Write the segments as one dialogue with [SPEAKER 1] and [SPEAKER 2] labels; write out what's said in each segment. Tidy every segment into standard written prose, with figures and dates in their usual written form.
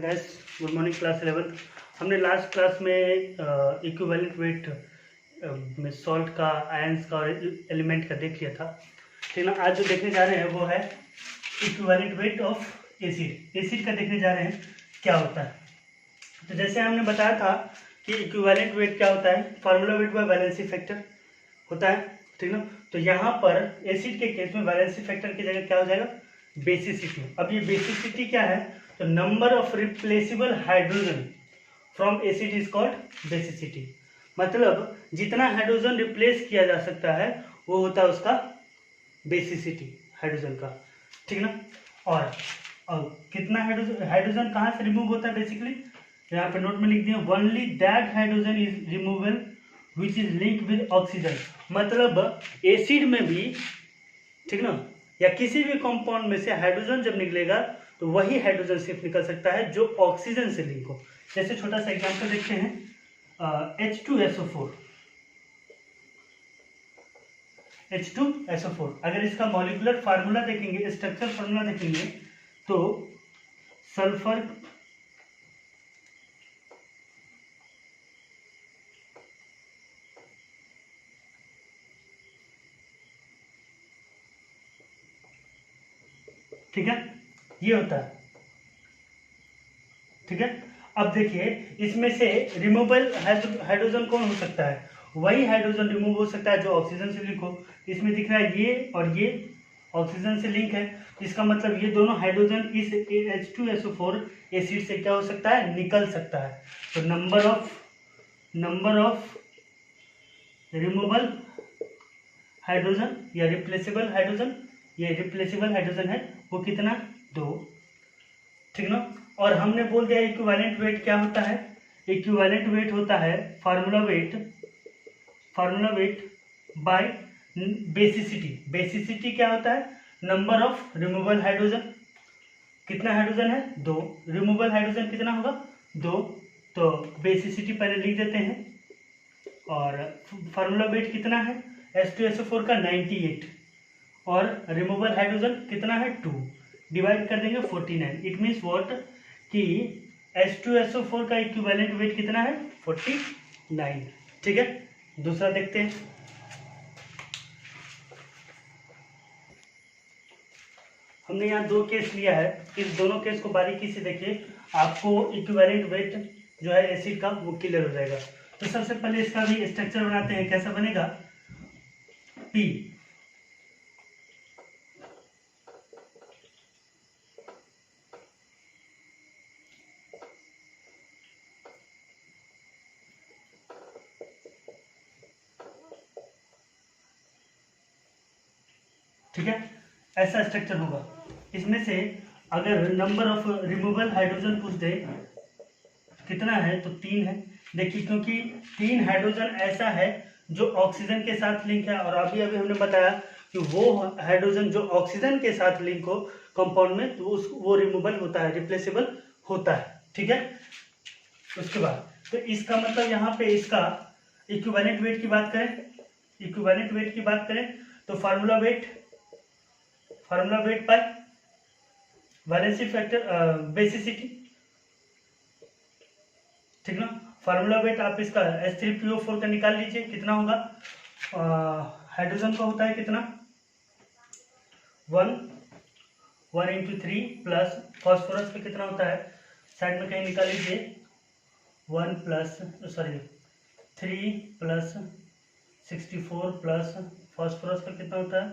[SPEAKER 1] Guys, good morning class 11। हमने last class में equivalent weight में सॉल्ट का, आयंस का और एलिमेंट का देख लिया था। ठीक ना। आज जो देखने जा रहे हैं वो है equivalent weight of acid. Acid का देखने जा रहे हैं क्या होता है। तो जैसे हमने बताया था कि इक्विवेलेंट वेट क्या होता है, formula weight bye valency factor होता है। ठीक ना। तो यहाँ पर एसिड के केस में वैलेंसी फैक्टर की जगह क्या हो जाएगा, बेसिसिटी। अब ये बेसिसिटी क्या है, तो number of replaceable hydrogen from acid is called basicity. मतलब जितना हाइड्रोजन रिप्लेस किया जा सकता है वो होता है उसका बेसिसिटी हाइड्रोजन का। ठीक ना। और कितना हाइड्रोजन कहाँ से रिमूव होता है बेसिकली, यहाँ पे नोट में लिख दिया, only that hydrogen is removal which is link with oxygen. मतलब एसिड में भी, ठीक ना, या किसी भी कंपाउंड में से हाइड्रोजन जब निकलेगा तो वही हाइड्रोजन सिर्फ निकल सकता है जो ऑक्सीजन से लिंक हो। जैसे छोटा सा एग्जांपल देखते हैं, H2SO4। H2SO4 अगर इसका मॉलिक्यूलर फार्मूला देखेंगे, स्ट्रक्चर फार्मूला देखेंगे तो सल्फर ठीक है, ये होता है। ठीक है। अब देखिए इसमें से रिमूवेबल हाइड्रोजन कौन हो सकता है, वही हाइड्रोजन रिमूव हो सकता है जो ऑक्सीजन से लिंक हो। इसमें दिख रहा है ये और ये ऑक्सीजन से लिंक है, इसका मतलब ये दोनों हाइड्रोजन इस H2SO4 एसिड से क्या हो सकता है, निकल सकता है। तो नंबर ऑफ रिमूवेबल हाइड्रोजन या रिप्लेसेबल हाइड्रोजन, ये रिप्लेसेबल हाइड्रोजन है वो कितना, 2। ठीक ना। और हमने बोल दिया इक्विवेलेंट वेट क्या होता है, इक्विवेलेंट वेट होता है formula weight bye basicity. Basicity क्या होता है, नंबर ऑफ रिमूवल हाइड्रोजन। कितना हाइड्रोजन है, 2। रिमूवल हाइड्रोजन कितना होगा, 2। तो बेसिसिटी पहले लिख देते हैं। और फार्मूला वेट कितना है H2SO4 का, 98। और रिमूवल हाइड्रोजन कितना है, 2। डिवाइड कर देंगे 49। इट मीन्स व्हाट कि H2SO4 का इक्विवेलेंट वेट कितना है, 49। ठीक है। दूसरा देखते हैं। हमने यहाँ 2 केस लिया है, इस दोनों केस को बारीकी से देखिए, आपको इक्विवेलेंट वेट जो है एसिड का वो क्लियर हो जाएगा। तो सबसे पहले इसका भी स्ट्रक्चर बनाते हैं, कैसा बनेगा, P ठीक है, ऐसा स्ट्रक्चर होगा। इसमें से अगर नंबर ऑफ रिमूवल हाइड्रोजन पूछ दे कितना है तो 3 है। देखिए क्योंकि 3 हाइड्रोजन ऐसा है जो ऑक्सीजन के साथ लिंक है, और अभी हमने बताया कि वो हाइड्रोजन जो ऑक्सीजन के साथ लिंक हो कंपाउंड में तो वो रिमूवल होता है, रिप्लेसेबल होता है। ठीक है। उसके बाद तो इसका मतलब यहाँ पे इसका इक्विवेलेंट वेट की बात करें, तो formula weight bye valency factor basicity. ठीक ना। फार्मूला वेट आप इसका H3PO4 का निकाल लीजिए, कितना होगा, हाइड्रोजन का होता है कितना, 1 इंटू 3 प्लस फॉस्फोरस का कितना होता है, साइड में कहीं निकाल लीजिए, 3 प्लस 64 प्लस फॉस्फोरस का कितना होता है,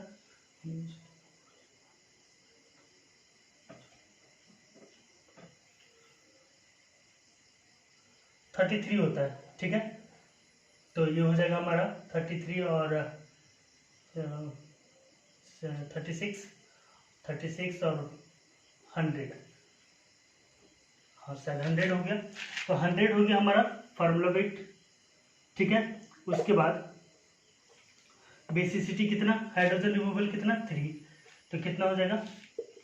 [SPEAKER 1] 33 होता है। ठीक है। तो ये हो जाएगा हमारा 33 और 36 और 100, हाँ शायद 100 हो गया। तो 100 हो गया हमारा फार्मूला वेट। ठीक है। उसके बाद बेसिसिटी कितना, हाइड्रोजन रिमूवल कितना, 3, तो कितना हो जाएगा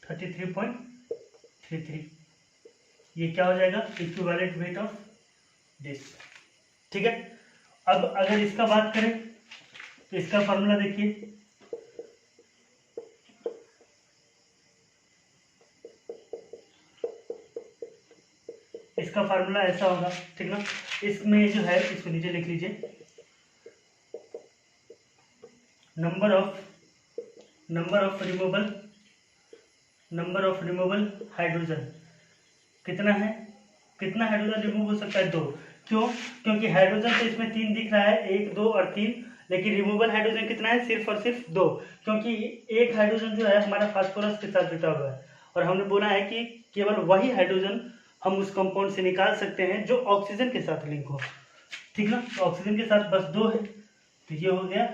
[SPEAKER 1] 33.33। ये क्या हो जाएगा, इक्विवेलेंट वेट ऑफ दिस। ठीक है। अब अगर इसका बात करें तो इसका फार्मूला देखिए, इसका फार्मूला ऐसा होगा, ठीक ना। इसमें जो है इसको नीचे लिख लीजिए, नंबर ऑफ रिमूवल हाइड्रोजन कितना है, कितना हाइड्रोजन रिमूव हो सकता है, 2। क्यों? क्योंकि हाइड्रोजन तो इसमें 3 दिख रहा है, 1 2 और 3, लेकिन रिमूवल हाइड्रोजन कितना है, सिर्फ और सिर्फ 2। क्योंकि एक हाइड्रोजन जो है हमारा फास्फोरस के साथ जुटा हुआ है, और हमने बोला है कि केवल वही हाइड्रोजन हम उस कंपाउंड से निकाल सकते हैं जो ऑक्सीजन के साथ लिंक हो, ठीक ना। तो ऑक्सीजन के साथ बस 2 है, तो ये हो गया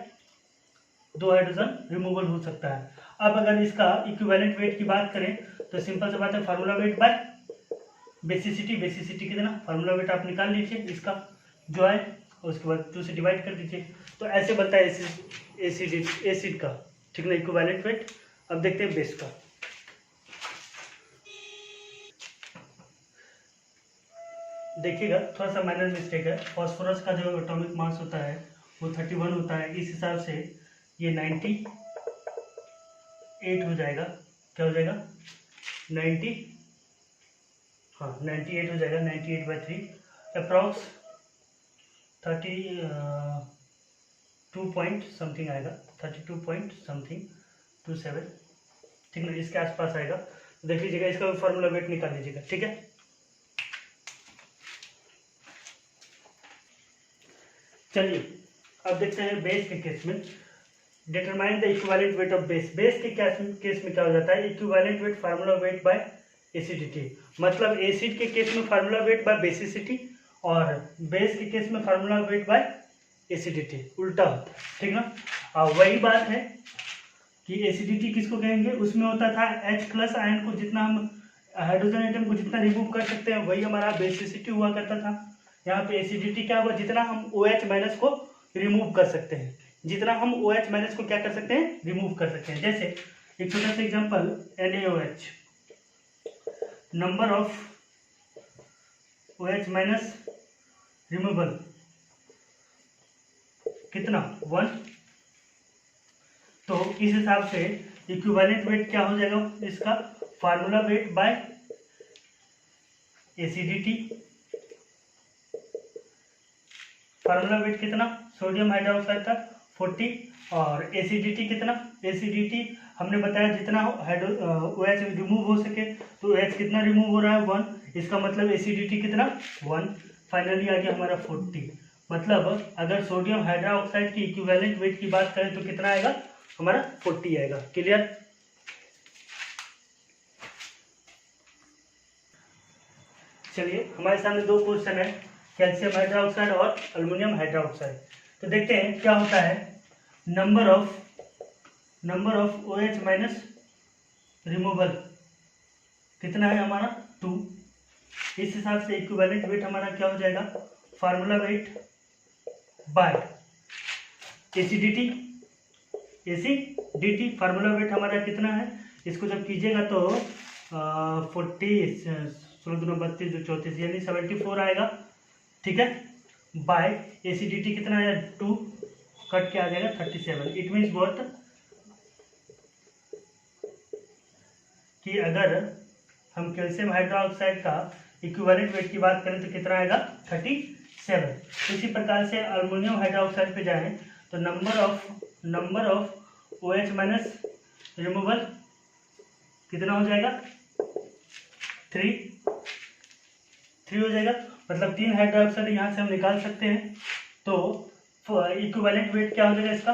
[SPEAKER 1] 2 हाइड्रोजन रिमूवल हो सकता है। अब अगर इसका इक्विवेलेंट वेट की बात करें तो सिंपल सी बात है, फार्मूला वेट बाय बेसिसिटी कितना, फार्मूला वेट आप निकाल लीजिए इसका जो है, और उसके बाद 2 से डिवाइड कर दीजिए, तो ऐसे बनता है एसिड का, ठीक ना, इक्विवेलेंट वेट। अब देखते हैं बेस का। देखिएगा थोड़ा सा माइनर मिस्टेक है, फास्फोरस का जो एटॉमिक मास होता है वो 31 होता है, इस हिसाब से ये 98 हो जाएगा। क्या हो जाएगा, 98 हो जाएगा, 98/3 अप्रॉक्स 32 पॉइंट समथिंग आएगा, 32 पॉइंट समथिंग 27, ठीक ना, इसके आसपास आएगा। तो देख लीजिएगा, इसका फॉर्मूला वेट निकाल लीजिएगा, ठीक है। चलिए अब देखते हैं बेस के केस में, determine the equivalent weight of base. Base के केस में क्या हो जाता है, equivalent weight formula weight bye acidity, मतलब एसिड के केस में फार्मूला वेट बाय बेसिसिटी और बेस के केस में फार्मूला वेट बाय एसिडिटी, उल्टा होता है, ठीक ना। और वही बात है कि एसिडिटी किसको कहेंगे, उसमें होता था H+ आयन को जितना हम हाइड्रोजन एटम को जितना रिमूव कर सकते हैं वही हमारा बेसिसिटी हुआ करता था। यहाँ पे एसिडिटी क्या हुआ, जितना हम OH- को रिमूव कर सकते हैं, जितना हम OH- को क्या कर सकते हैं, रिमूव कर सकते हैं। जैसे एक छोटा सा example, NaOH, number of OH- removal कितना, 1। तो इस हिसाब से इक्विवेलेंट वेट क्या हो जाएगा इसका, formula weight bye acidity, formula wait कितना, सोडियम हाइड्रोक्साइड था 40, और एसिडिटी कितना, एसिडिटी हमने बताया जितना OH रिमूव हो सके, तो OH कितना रिमूव हो रहा है, 1, इसका मतलब एसिडिटी कितना, 1। फाइनली आ गया हमारा 40। मतलब अगर सोडियम हाइड्रोक्साइड की इक्विवेलेंट वेट की बात करें तो कितना आएगा हमारा, 40 आएगा। क्लियर। चलिए हमारे सामने 2 क्वेश्चन है, कैल्शियम हाइड्रोक्साइड और अल्युमिनियम हाइड्रोक्साइड। तो देखते हैं क्या होता है, नंबर ऑफ OH- रिमूवल कितना है हमारा, 2। इस हिसाब से इक्विवेलेंट वेट हमारा क्या हो जाएगा, formula weight bye acidity, formula wait हमारा कितना है, इसको जब कीजिएगा तो 40 16 32 34 यानी 74 आएगा, ठीक है। बाय एसिडिटी कितना है, 2, कट के आ जाएगा 37। इट मीन्स व्हाट, कि अगर हम कैल्शियम हाइड्रोक्साइड का इक्विवेलेंट वेट की बात करें तो कितना आएगा, 37। इसी प्रकार से अल्युमिनियम हाइड्रोक्साइड पे जाएं तो नंबर ऑफ OH- रिमूवल कितना हो जाएगा, 3 हो जाएगा। मतलब 3 हाइड्रोक्साइड यहाँ से हम निकाल सकते हैं। तो इक्विवेलेंट वेट क्या हो जाएगा इसका,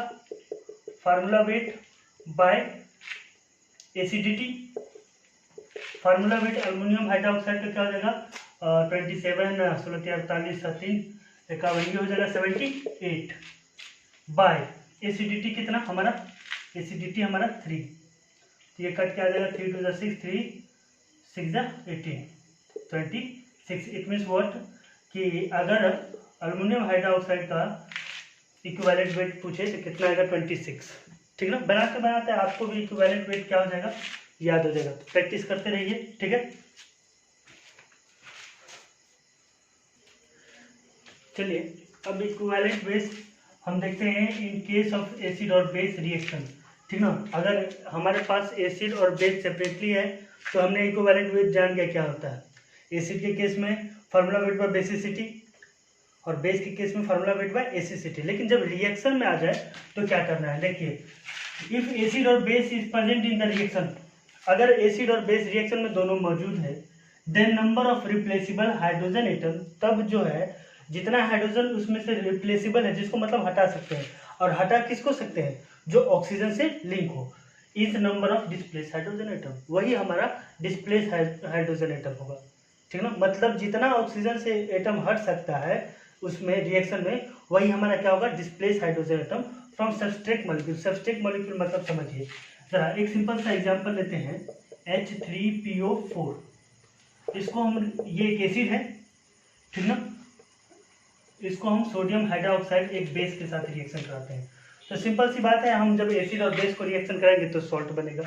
[SPEAKER 1] formula weight bye acidity, formula wait aluminium hydroxide का क्या हो जाएगा, 27 16 48 3 51 हो जाएगा 78 बाय एसिडिटी कितना हमारा, एसिडिटी हमारा 3, तो ये कट के आ जाएगा 3 2 6 3 6 18 26। इट मीन्स व्हाट, कि अगर अल्युमिनियम हाइड्रोक्साइड का इक्विवेलेंट वेट पूछे तो कितना आएगा, 26, ठीक ना। बनाते बनाते आपको भी इक्विवेलेंट वेट क्या हो जाएगा, याद हो जाएगा। तो प्रैक्टिस करते रहिए, ठीक है। चलिए अब इक्विवेलेंट बेस हम देखते हैं इन केस ऑफ एसिड और बेस रिएक्शन, ठीक ना। अगर हमारे पास एसिड और बेस सेपरेटली है तो हमने इक्विवेलेंट वेट जान गया क्या होता है। एसिड के केस में फार्मूला वेट बाय बेसिसिटी और बेस के केस में फार्मूला वेट बाय एसिसिटी। लेकिन जब रिएक्शन में आ जाए तो क्या करना है, देखिए, इफ एसिड और base is present in the reaction, अगर एसिड और बेस रिएक्शन में दोनों मौजूद है, then number of replaceable hydrogen atom, तब जो है जितना हाइड्रोजन उसमें से रिप्लेसेबल है, जिसको मतलब हटा सकते हैं, और हटा किसको सकते हैं, जो ऑक्सीजन से लिंक हो, is number of displaced hydrogen atom, वही हमारा डिस्प्लेस हाइड्रोजन एटम होगा। ठीक ना, मतलब जितना ऑक्सीजन से एटम हट सकता है उसमें रिएक्शन में, वही हमारा क्या होगा, displace hydrogen atom from substrate molecule. Substrate molecule मतलब समझिए जरा, एक सिंपल सा एग्जांपल लेते हैं, H3PO4, इसको हम, ये एक एसिड है, ठीक ना, इसको हम सोडियम हाइड्रोक्साइड एक बेस के साथ रिएक्शन कराते हैं। तो सिंपल सी बात है, हम जब एसिड और बेस को रिएक्शन करेंगे तो सॉल्ट बनेगा।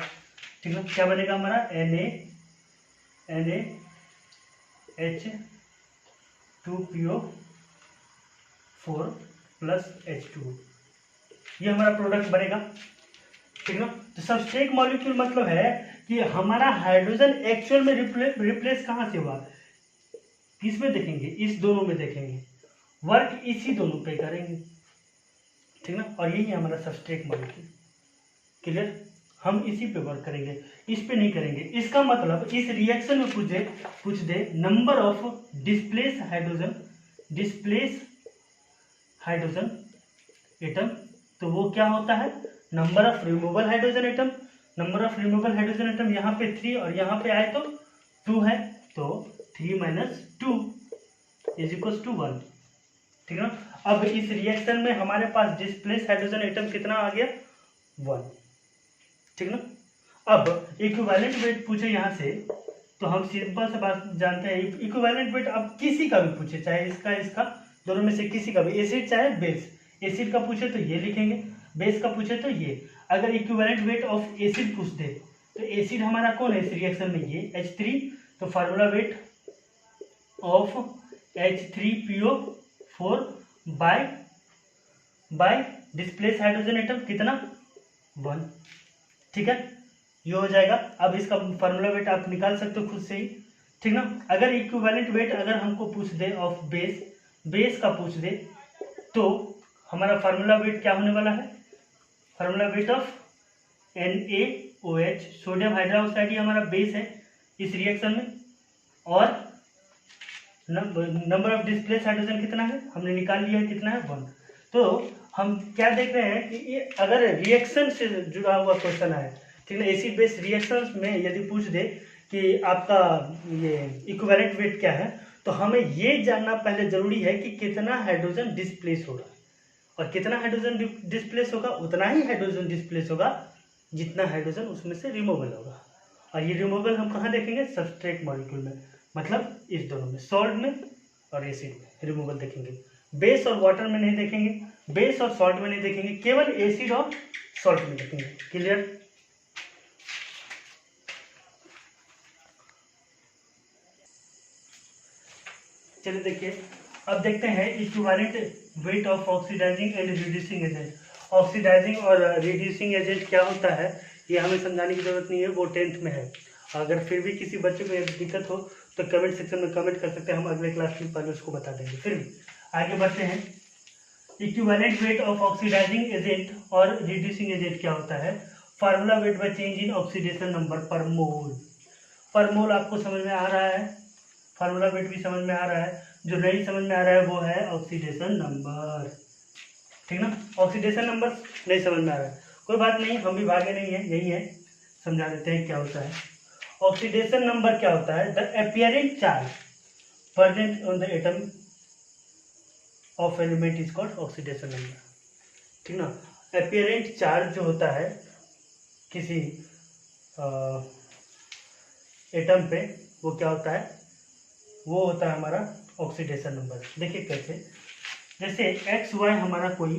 [SPEAKER 1] ठीक ना, क्या बनेगा हमारा, NaHH2PO4 प्लस H2O, ये हमारा प्रोडक्ट बनेगा। ठीक ना, तो सबस्ट्रेट मॉलिक्यूल मतलब है कि हमारा हाइड्रोजन एक्चुअल में रिप्लेस कहाँ से हुआ, किसमें देखेंगे, इस दोनों में देखेंगे, वर्क इसी दोनों पे करेंगे। ठीक ना, और यही हमारा सबस्ट्रेट मॉलिक्यूल। क्लियर, हम इसी पे वर्क करेंगे, इस पे नहीं करेंगे। इसका मतलब इस रिएक्शन में पूछ the number of displaced hydrogen atom, तो वो क्या होता है, number of removal hydrogen atom. Number of removal hydrogen atom यहाँ पे 3 और यहाँ पे आए तो 2 है, तो 3 - 2 इज इक्वल टू 1। ठीक है ना, अब इस रिएक्शन में हमारे पास डिस्प्लेस हाइड्रोजन एटम कितना आ गया, 1। ठीक ना, अब इक्विवेलेंट वेट पूछे यहाँ से, तो हम सिंपल से बात जानते हैं, इक्विवेलेंट वेट अब किसी का भी पूछे, चाहे इसका दोनों में से किसी का भी, एसिड चाहे बेस, एसिड का पूछे तो ये लिखेंगे, बेस का पूछे तो ये। अगर इक्विवेलेंट वेट ऑफ एसिड पूछ दे, तो एसिड हमारा कौन है इस रिएक्शन में, ये H3, तो formula weight of H3PO4 by displace hydrogen atom कितना, 1। ठीक है, ये हो जाएगा। अब इसका फार्मूला वेट आप निकाल सकते हो खुद से ही। ठीक ना, अगर इक्विवेलेंट वेट अगर हमको पूछ दे ऑफ बेस का पूछ दे, तो हमारा फार्मूला वेट क्या होने वाला है, formula weight of NaOH, sodium hydroxide, ही हमारा बेस है इस रिएक्शन में, और नंबर ऑफ डिस्प्लेस हाइड्रोजन कितना है, हमने निकाल लिया है, कितना है, 1। तो हम क्या देख रहे हैं कि ये अगर रिएक्शन से जुड़ा हुआ क्वेश्चन है, ठीक है, एसिड बेस रिएक्शंस में यदि पूछ दे कि आपका ये इक्विवेलेंट वेट क्या है, तो हमें ये जानना पहले जरूरी है कि कितना हाइड्रोजन डिस्प्लेस होगा, और कितना हाइड्रोजन डिस्प्लेस होगा, उतना ही हाइड्रोजन डिस्प्लेस होगा जितना हाइड्रोजन उसमें से रिमूवल होगा। और ये रिमूवल हम कहाँ देखेंगे, सबस्ट्रेट मॉलिक्यूल में, मतलब इस दोनों में, सॉल्ट में और एसिड में रिमूवल देखेंगे। बेस और वाटर में नहीं देखेंगे, बेस और सॉल्ट में नहीं देखेंगे, केवल एसिड और सॉल्ट में देखेंगे। क्लियर, चलिए देखिए, अब देखते हैं equivalent weight of oxidising and reducing agent. Oxidising और रिड्यूसिंग एजेंट क्या होता है, ये हमें समझाने की जरूरत नहीं है, वो 10th में है। अगर फिर भी किसी बच्चे को दिक्कत हो तो कमेंट सेक्शन में कमेंट कर सकते हैं, हम अगले क्लास में पहले उसको बता देंगे। फिर भी आगे बढ़ते हैं। Equivalent weight of oxidising agent और रिड्यूसिंग एजेंट क्या होता है, formula weight by change in oxidation number per mole. पर मोल आपको समझ में आ रहा है, फार्मूला वेट भी समझ में आ रहा है, जो नहीं समझ में आ रहा है वो है ऑक्सीडेशन नंबर। ठीक ना, ऑक्सीडेशन नंबर नहीं समझ में आ रहा है, कोई बात नहीं, हम भी भागे नहीं है, यही है, समझा देते हैं क्या होता है। ऑक्सीडेशन नंबर क्या होता है, the appearing charge present on the atom of element is called oxidation number. ठीक ना, अपीयरेंट चार्ज जो होता है किसी एटम पे, वो क्या होता है, वो होता है हमारा ऑक्सीडेशन नंबर। देखिए कैसे, जैसे XY हमारा कोई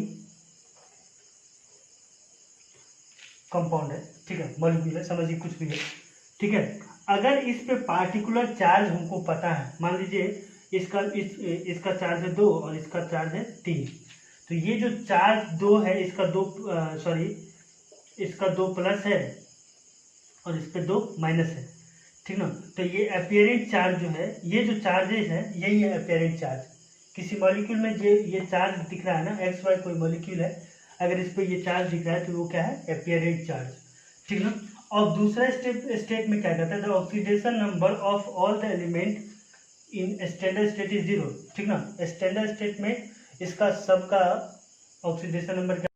[SPEAKER 1] कंपाउंड है, ठीक है, मॉलिक्यूल है, समझिए कुछ भी है, ठीक है। अगर इस पे पार्टिकुलर चार्ज हमको पता है, मान लीजिए इसका चार्ज है 2 और इसका चार्ज है 3, तो ये जो चार्ज 2 है, इसका 2 प्लस है और इस पे 2 माइनस है, ठीक ना। तो ये अपियरेंट चार्ज जो है, ये जो चार्जेस है यही है अपियरेंट चार्ज। किसी मॉलिक्यूल में जो ये चार्ज दिख रहा है ना, एक्स वाई कोई मॉलिक्यूल है, अगर इस पर ये चार्ज दिख रहा है तो वो क्या है, अपियरेंट चार्ज, ठीक ना। और दूसरा स्टेट में क्या कहता है, the oxidation number of all the element in standard state is 0, ठीक ना। स्टैंडर्ड स्टेट में इसका सबका ऑक्सीडेशन नंबर क्या।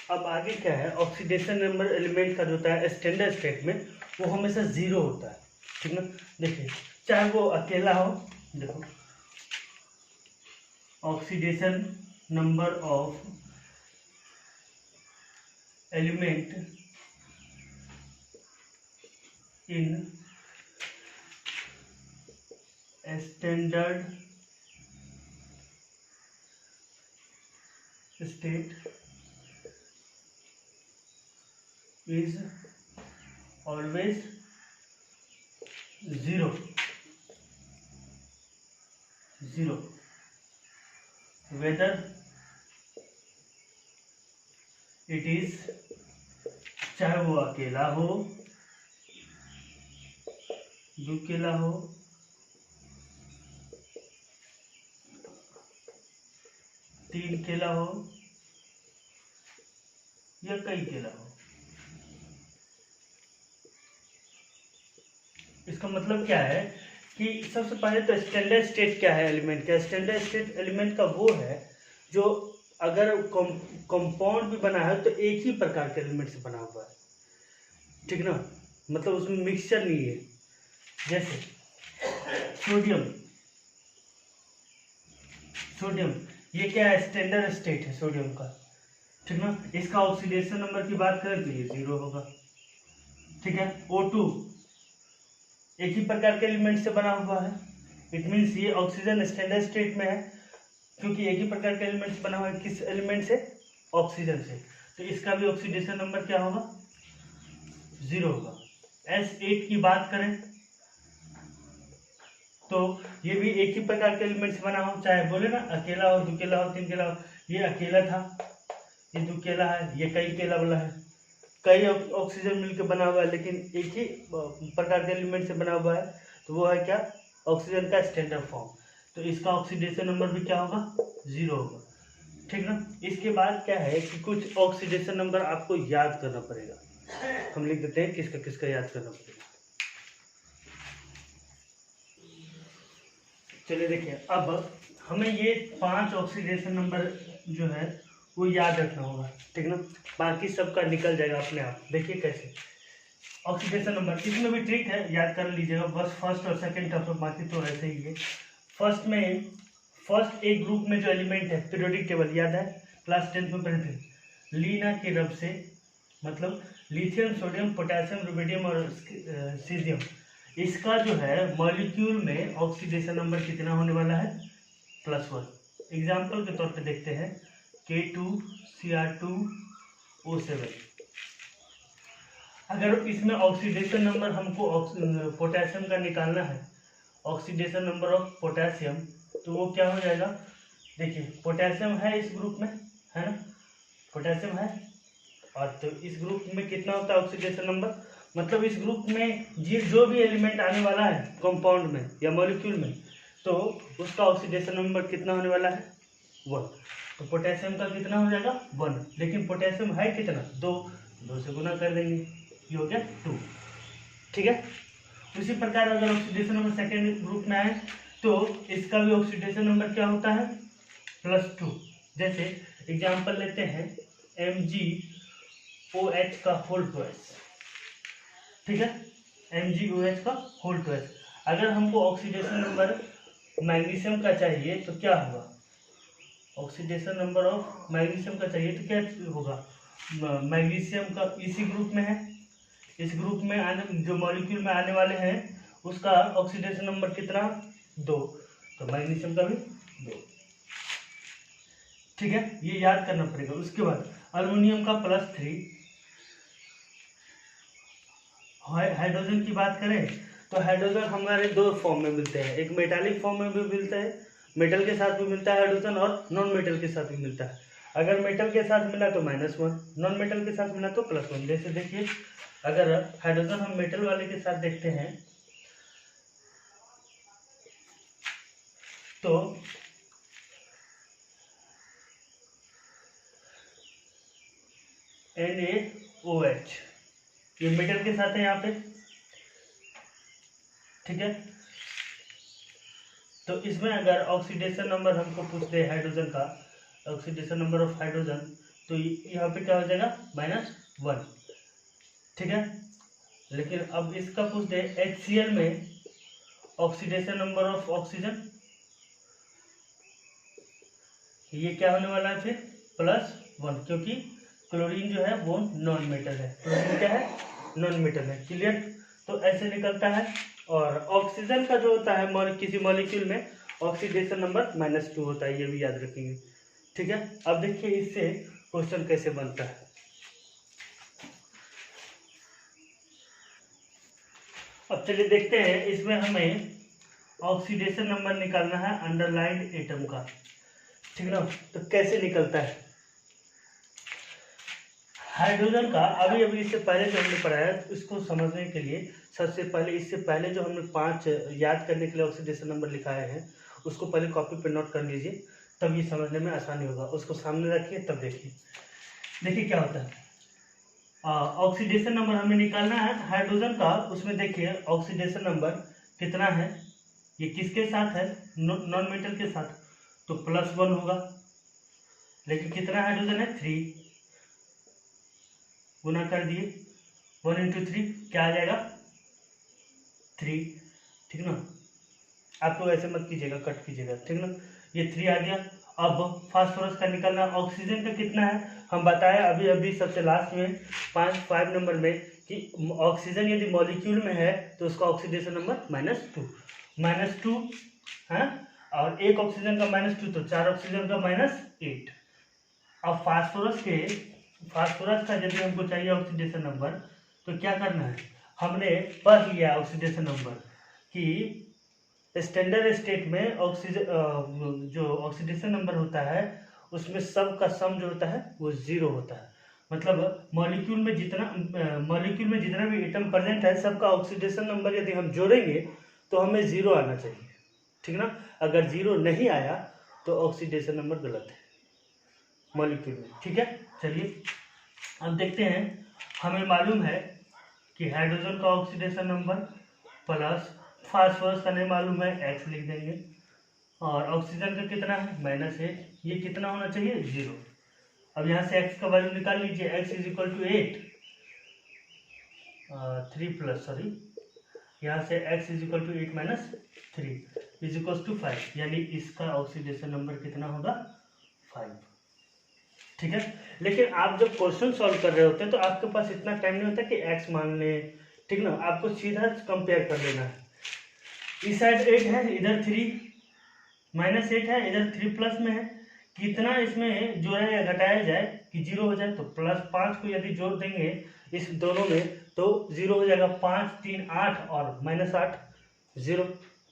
[SPEAKER 1] अब आगे क्या है, ऑक्सीडेशन नंबर एलिमेंट का जो होता है स्टैंडर्ड स्टेट में वो हमेशा 0 होता है, ठीक ना। देखिए चाहे वो अकेला हो, देखो oxidation number of element in standard state is always 0 whether it is, चाहे वो अकेला हो, दुकेला हो, तीन केला हो या कई केला हो। इसका मतलब क्या है कि सबसे पहले तो स्टैंडर्ड स्टेट क्या है एलिमेंट का, स्टैंडर्ड स्टेट एलिमेंट का वो है जो अगर कंपाउंड भी बना है तो एक ही प्रकार के एलिमेंट से बना हुआ है, ठीक ना, मतलब उसमें मिक्सचर नहीं है। जैसे सोडियम ये क्या है, स्टैंडर्ड स्टेट है सोडियम का, ठीक ना। इसका ऑक्सीडेशन नंबर की बात करें तो ये 0 होगा, ठीक है। O2 एक ही प्रकार के एलिमेंट से बना हुआ है, इट मीन्स ये ऑक्सीजन स्टैंडर्ड स्टेट में है क्योंकि एक ही प्रकार के एलिमेंट से बना हुआ है। किस एलिमेंट से, ऑक्सीजन से, तो इसका भी ऑक्सीडेशन नंबर क्या होगा, 0 होगा। S8 की बात करें तो ये भी एक ही प्रकार के एलिमेंट से बना हो, चाहे बोले ना अकेला हो, दुकेला हो, तीन केला हो। ये अकेला था, ये दुकेला है, ये कई केला वाला है, कई ऑक्सीजन मिलकर बना हुआ है लेकिन एक ही प्रकार के एलिमेंट से बना हुआ है, तो वो है क्या, ऑक्सीजन का स्टैंडर्ड फॉर्म। तो इसका ऑक्सीडेशन नंबर भी क्या होगा, 0 होगा, ठीक ना। इसके बाद क्या है कि कुछ ऑक्सीडेशन नंबर आपको याद करना पड़ेगा, हम लिख देते हैं किसका किसका याद करना पड़ेगा। चलिए देखिए, अब हमें ये 5 ऑक्सीडेशन नंबर जो है वो याद रखना होगा, ठीक ना, बाकी सबका निकल जाएगा अपने आप। देखिए कैसे ऑक्सीडेशन नंबर, इसमें भी ट्रिक है, याद कर लीजिएगा, बस फर्स्ट और सेकंड टर्म, बाकी तो ऐसे ही है। फर्स्ट एक ग्रुप में जो एलिमेंट है, पीरियोडिक टेबल याद है, क्लास 10 में पढ़े थे, लीना के रब से, मतलब लिथियम, सोडियम, पोटेशियम, रुबिडियम और सीजियम, इसका जो है मॉलिक्यूल में ऑक्सीडेशन नंबर कितना होने वाला है, +1। एग्जाम्पल के तौर पे देखते हैं K2Cr2O7। अगर इसमें ऑक्सीडेशन नंबर हमको पोटेशियम का निकालना है, ऑक्सीडेशन नंबर ऑफ पोटेशियम, तो वो क्या हो जाएगा, देखिए पोटेशियम है इस ग्रुप में, है ना, पोटेशियम है, और तो इस ग्रुप में कितना होता है ऑक्सीडेशन नंबर, मतलब इस ग्रुप में जो भी एलिमेंट आने वाला है कंपाउंड में या मॉलिक्यूल में, तो उसका ऑक्सीडेशन नंबर कितना होने वाला है, 1। तो पोटेशियम का कितना हो जाएगा, 1, लेकिन पोटेशियम है कितना, 2 से गुना कर देंगे, ये हो गया 2, ठीक है। उसी प्रकार अगर ऑक्सीडेशन नंबर सेकेंड ग्रुप में आए तो इसका भी ऑक्सीडेशन नंबर क्या होता है, +2। जैसे एग्जाम्पल लेते हैं MgOH का होल ट्वाइस, ठीक है, MgOH का होल ट्वाइस। अगर हमको ऑक्सीडेशन नंबर मैग्नीशियम का चाहिए तो क्या होगा, ऑक्सीडेशन नंबर ऑफ मैग्नीशियम का चाहिए तो क्या होगा, मैग्नीशियम का इसी ग्रुप में है, इस ग्रुप में आने जो मॉलिक्यूल में आने वाले हैं उसका ऑक्सीडेशन नंबर कितना, 2, तो मैग्नीशियम का भी 2, ठीक है, ये याद करना पड़ेगा। उसके बाद अल्युमिनियम का +3। हाइड्रोजन की बात करें तो हाइड्रोजन हमारे 2 फॉर्म में मिलते हैं, एक मेटालिक फॉर्म में भी मिलता है, मेटल के साथ भी मिलता है हाइड्रोजन, और नॉन मेटल के साथ भी मिलता है। अगर मेटल के साथ मिला तो -1, नॉन मेटल के साथ मिला तो +1। जैसे देखिए अगर हाइड्रोजन हम मेटल वाले के साथ देखते हैं तो NaOH ये मेटल के साथ है यहाँ पे, ठीक है। तो इसमें अगर ऑक्सीडेशन नंबर हमको पूछ दे हाइड्रोजन का, ऑक्सीडेशन नंबर ऑफ हाइड्रोजन, तो यहाँ पे क्या हो जाएगा -1, ठीक है। लेकिन अब इसका पूछ दे HCl में ऑक्सीडेशन नंबर ऑफ ऑक्सीजन, ये क्या होने वाला है फिर +1, क्योंकि क्लोरीन जो है वो नॉन मेटल है, क्लोरीन क्या है नॉन मेटल है, क्लियर। तो ऐसे निकलता है। और ऑक्सीजन का जो होता है किसी मॉलिक्यूल में ऑक्सीडेशन नंबर -2 होता है, ये भी याद रखेंगे, ठीक है। अब देखिए इससे क्वेश्चन कैसे बनता है। अब चलिए देखते हैं, इसमें हमें ऑक्सीडेशन नंबर निकालना है अंडरलाइंड एटम का, ठीक ना। तो कैसे निकलता है हाइड्रोजन का, अभी इससे पहले जो हमने पढ़ाया इसको समझने के लिए सबसे पहले, इससे पहले जो हमने 5 याद करने के लिए ऑक्सीडेशन नंबर लिखाए हैं उसको पहले कॉपी पे नोट कर लीजिए, तब ये समझने में आसानी होगा। उसको सामने रखिए तब देखिए क्या होता है। ऑक्सीडेशन नंबर हमें निकालना है हाइड्रोजन का, उसमें देखिए ऑक्सीडेशन नंबर कितना है, ये किसके साथ है नॉन मेटल के साथ, तो +1 होगा। लेकिन कितना हाइड्रोजन है 3, गुना कर दिए 1 × 3 क्या आ जाएगा 3, ठीक ना। आप लोग ऐसे मत कीजिएगा, कट कीजिएगा, ठीक ना। ये 3 आ गया। अब फास्फोरस का निकलना, ऑक्सीजन का कितना है हम बताया अभी सबसे लास्ट में 5 नंबर में कि ऑक्सीजन यदि मॉलिक्यूल में है तो उसका ऑक्सीडेशन नंबर -2 है, और एक ऑक्सीजन का -2 तो 4 ऑक्सीजन का -8। अब फास्फोरस का यदि हमको चाहिए ऑक्सीडेशन नंबर तो क्या करना है, हमने पढ़ लिया ऑक्सीडेशन नंबर कि स्टैंडर्ड स्टेट में ऑक्सीजन जो ऑक्सीडेशन नंबर होता है उसमें सब का सम जो होता है वो 0 होता है। मतलब मॉलिक्यूल में जितना भी एटम प्रेजेंट है सबका ऑक्सीडेशन नंबर यदि हम जोड़ेंगे तो हमें 0 आना चाहिए, ठीक ना। अगर 0 नहीं आया तो ऑक्सीडेशन नंबर गलत है मॉलिक्यूल में, ठीक है। चलिए अब देखते हैं, हमें मालूम है कि हाइड्रोजन का ऑक्सीडेशन नंबर प्लस, फास्फोरस का नहीं मालूम है x लिख देंगे, और ऑक्सीजन का कितना है -8, ये कितना होना चाहिए 0। अब यहाँ से x का वैल्यू निकाल लीजिए, x = 8, 3+, यहाँ से x = 8 - 3 = 5, यानी इसका ऑक्सीडेशन नंबर कितना होगा 5, ठीक है। लेकिन आप जब क्वेश्चन सॉल्व कर रहे होते हैं तो आपके पास इतना टाइम नहीं होता कि x मान ले, ठीक ना। आपको सीधा कंपेयर कर लेना है, इस साइड 8 है, इधर 3 -8 है, इधर 3 प्लस में है, कितना इसमें जोड़ा या घटाया जाए कि 0 हो जाए, तो +5 को यदि जोड़ देंगे इस दोनों में तो 0 हो जाएगा, 5 3 8 और -8 0,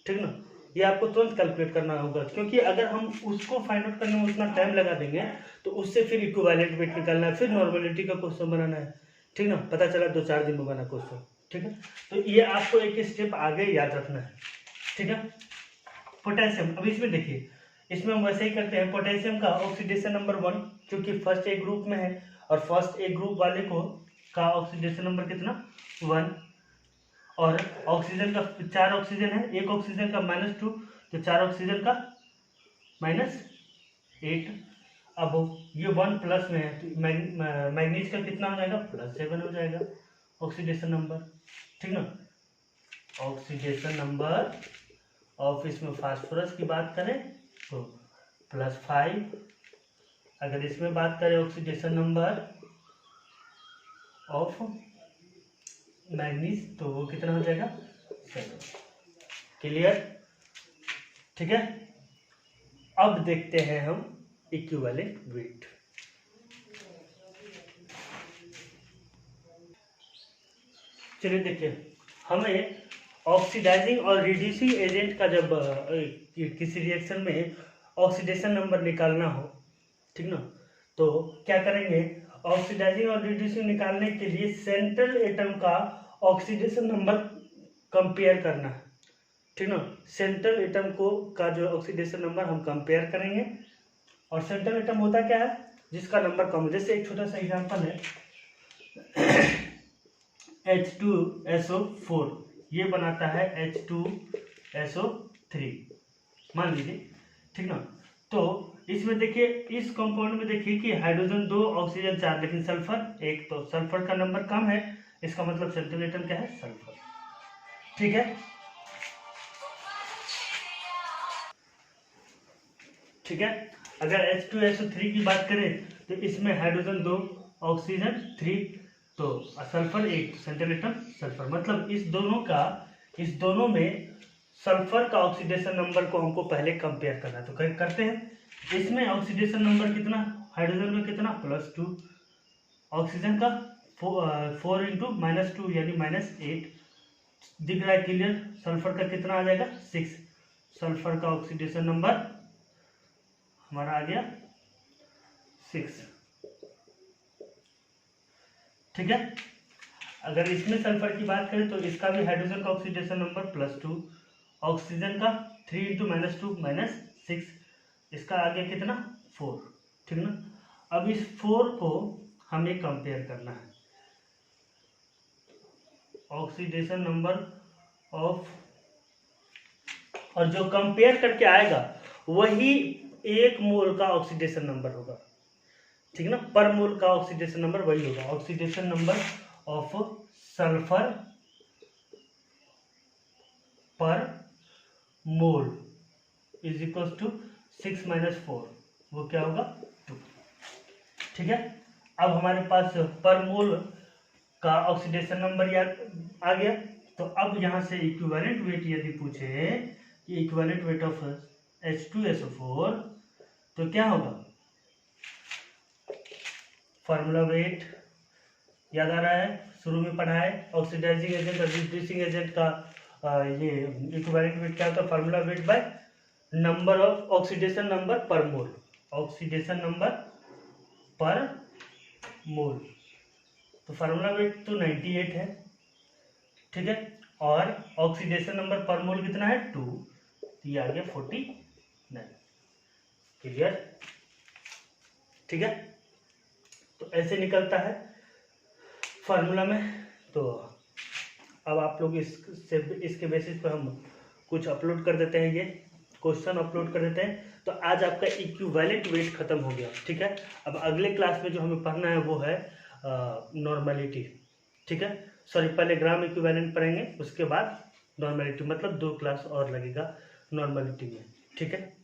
[SPEAKER 1] ठीक ना। ये आपको तुरंत कैलकुलेट करना होगा, क्योंकि अगर हम उसको फाइंड आउट करने में उतना टाइम लगा देंगे तो उससे फिर इक्विवेलेंट वेट निकालना है, फिर नॉर्मेलिटी का क्वेश्चन बनाना है, ठीक ना। पता चला 2-4 दिन में बना क्वेश्चन, ठीक है। तो ये आपको एक स्टेप आगे याद रखना है, ठीक है। पोटेशियम, अब इसमें देखिए, इसमें हम वैसे ही करते हैं। पोटेशियम का ऑक्सीडेशन नंबर 1, क्योंकि फर्स्ट ए ग्रुप में है और फर्स्ट ए ग्रुप वाले को का ऑक्सीडेशन नंबर कितना 1, और ऑक्सीजन का 4 ऑक्सीजन है, एक ऑक्सीजन का -2 तो 4 ऑक्सीजन का -8। अब ये 1 प्लस में है तो मैग्नीज का कितना हो जाएगा +7 हो जाएगा ऑक्सीडेशन नंबर, ठीक ना। ऑक्सीडेशन नंबर ऑफ, इसमें फास्फोरस की बात करें तो +5, अगर इसमें बात करें ऑक्सीडेशन नंबर ऑफ मैग्नीज तो वो कितना हो जाएगा 7, क्लियर, ठीक है। अब देखते हैं हम इक्विवेलेंट वेट। चलिए देखिए, हमें ऑक्सीडाइजिंग और रिड्यूसिंग एजेंट का जब किसी रिएक्शन में ऑक्सीडेशन नंबर निकालना हो, ठीक ना, तो क्या करेंगे, ऑक्सीडाइजिंग और रिड्यूसिंग निकालने के लिए सेंट्रल एटम का ऑक्सीडेशन नंबर कंपेयर करना है, ठीक ना। सेंट्रल एटम को का जो ऑक्सीडेशन नंबर हम कंपेयर करेंगे, और सेंट्रल एटम होता क्या है, जिसका नंबर कम है। जैसे एक छोटा सा एग्जांपल है H2SO4, ये बनाता है H2SO3 मान लीजिए, ठीक ना। तो इसमें देखिए, इस कंपाउंड में देखिए कि हाइड्रोजन 2, ऑक्सीजन 4, लेकिन सल्फर 1, तो सल्फर का नंबर कम है, इसका मतलब सेंट्रल एटम क्या है, सल्फर, ठीक है। ठीक है, अगर H2SO3 की बात करें तो इसमें हाइड्रोजन 2, ऑक्सीजन 3, तो सल्फर 1, सेंट्रल एटम सल्फर। मतलब इस दोनों में सल्फर का ऑक्सीडेशन नंबर को हमको पहले कंपेयर करना है, तो करते हैं। इसमें ऑक्सीडेशन नंबर कितना, हाइड्रोजन का कितना, +2, ऑक्सीजन का 4 × -2 यानी -8 दिख रहा है क्लियर। सल्फर का कितना आ जाएगा, 6, सल्फर का ऑक्सीडेशन नंबर हमारा आ गया 6, ठीक है। अगर इसमें सल्फर की बात करें तो इसका भी हाइड्रोजन का ऑक्सीडेशन नंबर +2, ऑक्सीजन का 3 × -2 -6, इसका आ गया कितना, 4, ठीक ना। अब इस 4 को हमें कंपेयर करना है, ऑक्सीडेशन नंबर ऑफ, और जो कंपेयर करके आएगा वही 1 मोल का ऑक्सीडेशन नंबर होगा, ठीक ना। पर मोल का ऑक्सीडेशन नंबर वही होगा। ऑक्सीडेशन नंबर ऑफ सल्फर पर मोल इज इक्वल टू 6 - 4, वो क्या होगा, 2, ठीक है। अब हमारे पास पर मोल का ऑक्सीडेशन नंबर याद आ गया। तो अब यहां से इक्विवेलेंट वेट यदि पूछे कि इक्विवेलेंट वेट ऑफ H2SO4, तो क्या होगा, फार्मूला वेट याद आ रहा है, शुरू में पढ़ा है। ऑक्सीडाइजिंग एजेंट और रिड्यूसिंग एजेंट का ये इक्विवेलेंट वेट क्या होता है, formula weight by number of oxidation number per mole, oxidation number per मोल। तो फार्मूला वेट तो 98 है, ठीक है, और ऑक्सीडेशन नंबर पर मोल कितना है, 2, तो ये आ गया 49, क्लियर, ठीक है। तो ऐसे निकलता है फार्मूला में। तो अब आप लोग इसके बेसिस पर हम कुछ अपलोड कर देते हैं, ये क्वेश्चन अपलोड कर देते हैं। तो आज आपका इक्विवेलेंट वेट खत्म हो गया, ठीक है। अब अगले क्लास में जो हमें पढ़ना है वो है नॉर्मेलिटी, ठीक है। सॉरी, पहले ग्राम इक्विवेलेंट पढ़ेंगे, उसके बाद नॉर्मेलिटी, मतलब 2 क्लास और लगेगा नॉर्मेलिटी में, ठीक है।